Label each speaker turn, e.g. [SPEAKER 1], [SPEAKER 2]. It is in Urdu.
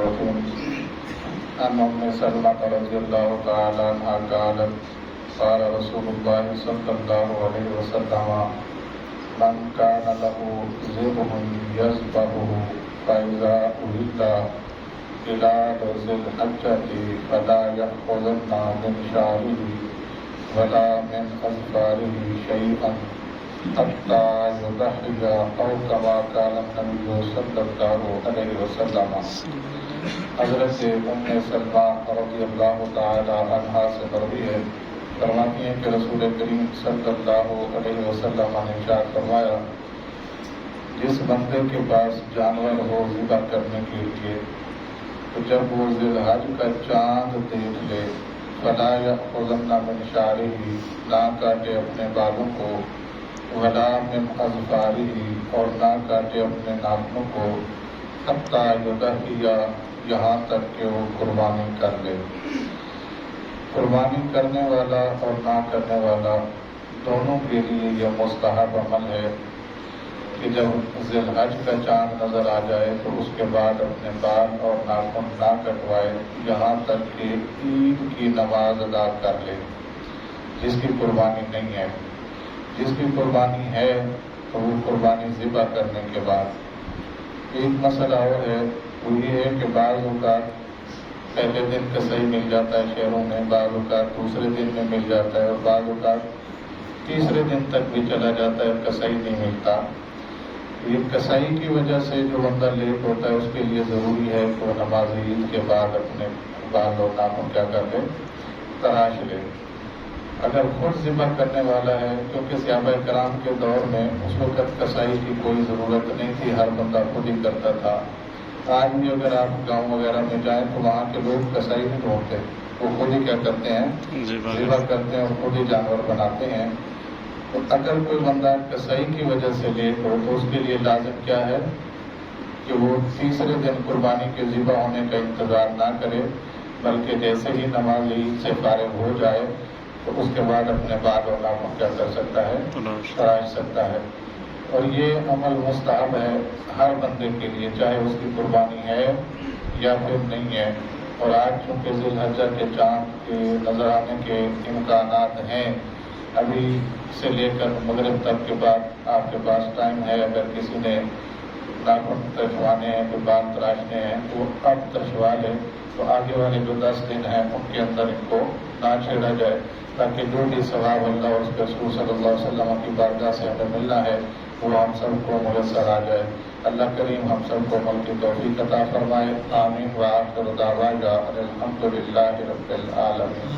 [SPEAKER 1] الرحيم عن أم سلمة رضي الله تعالى عنها قالت قال رسول الله صلى الله عليه وسلم من كان له ذبح يذبحه فإذا أهل إلى ذي الحجة فلا يأخذن من شعره ولا من أظفاره شيئا حتى يضحي أو كما قال النبي صلى الله عليه وسلم۔ حضرت ام سلمہ رضی اللہ تعالی عنہا سے مروی ہے، فرماتی ہیں کہ رسول کریم صلی اللہ علیہ وسلم نے ارشاد فرمایا، جس بندے کے پاس جانور ہو ذبح کرنے کے لیے تو جب وہ ذی الحج کا چاند دیکھ لے فلا یأخذن من شعرہ، نہ کاٹے اپنے بالوں کو، ولا من اظفارہ، اور نہ کاٹے اپنے ناخنوں کو، حتی یضحی، یہاں تک کہ وہ قربانی کر لے۔ قربانی کرنے والا اور نہ کرنے والا دونوں کے لیے یہ مستحب عمل ہے کہ جب ذی الحج کا چاند نظر آ جائے تو اس کے بعد اپنے بال اور ناخن نہ کٹوائے یہاں تک کہ عید کی نماز ادا کر لے۔ جس کی قربانی نہیں ہے، جس کی قربانی ہے تو وہ قربانی ذبح کرنے کے بعد۔ ایک مسئلہ اور ہے، وہ یہ ہے کہ بعض اوقات پہلے دن کسائی مل جاتا ہے شہروں میں، بعض اوقات دوسرے دن میں مل جاتا ہے، اور بعض اوقات تیسرے دن تک بھی چلا جاتا ہے، کسائی نہیں ملتا۔ یہ کسائی کی وجہ سے جو بندہ لیٹ ہوتا ہے اس کے لیے ضروری ہے کہ وہ نماز عید کے بعد اپنے بال اور ناخن کیا کر لے، تراش لے۔ اگر خود ذبح کرنے والا ہے، کیونکہ صحابہ کرام کے دور میں اس وقت کسائی کی کوئی ضرورت نہیں تھی، ہر بندہ خود ہی کرتا تھا۔ آج بھی اگر آپ گاؤں وغیرہ میں جائیں تو وہاں کے لوگ کسائی نہیں ڈھونڈتے، وہ خود ہی کیا کرتے ہیں، ذبح کرتے ہیں اور خود ہی جانور بناتے ہیں۔ تو اگر کوئی بندہ کسائی کی وجہ سے لیٹ ہو تو اس کے لیے لازم کیا ہے کہ وہ تیسرے دن قربانی کے ذبح ہونے کا انتظار نہ کرے، بلکہ جیسے ہی نماز عید سے فارغ ہو جائے تو اس کے بعد اپنے بال اور ناخن کیا کر سکتا ہے، تراش سکتا ہے۔ اور یہ عمل مستحب ہے ہر بندے کے لیے، چاہے اس کی قربانی ہے یا پھر نہیں ہے۔ اور آج چونکہ ذی الحجہ کے چاند کے نظر آنے کے امکانات ہیں، ابھی سے لے کر مغرب تک کے بعد آپ کے پاس ٹائم ہے، اگر کسی نے ناخن ترشوانے ہیں، کوئی بال تراشنے ہیں تو اب ترشوا لے، تو آگے والے جو 10 دن ہیں ان کے اندر ان کو نہ چھیڑا جائے، تاکہ جو بھی ثواب اللہ اور اس کے رسول صلی اللہ علیہ وسلم کی بارگاہ سے ہمیں ملنا ہے وہ ہم سب کو میسر آ جائے۔ اللہ کریم ہم سب کو عمل کی توفیق عطا فرمائے، آمین۔ وآخر دعوانا ان الحمد للہ رب العالمین۔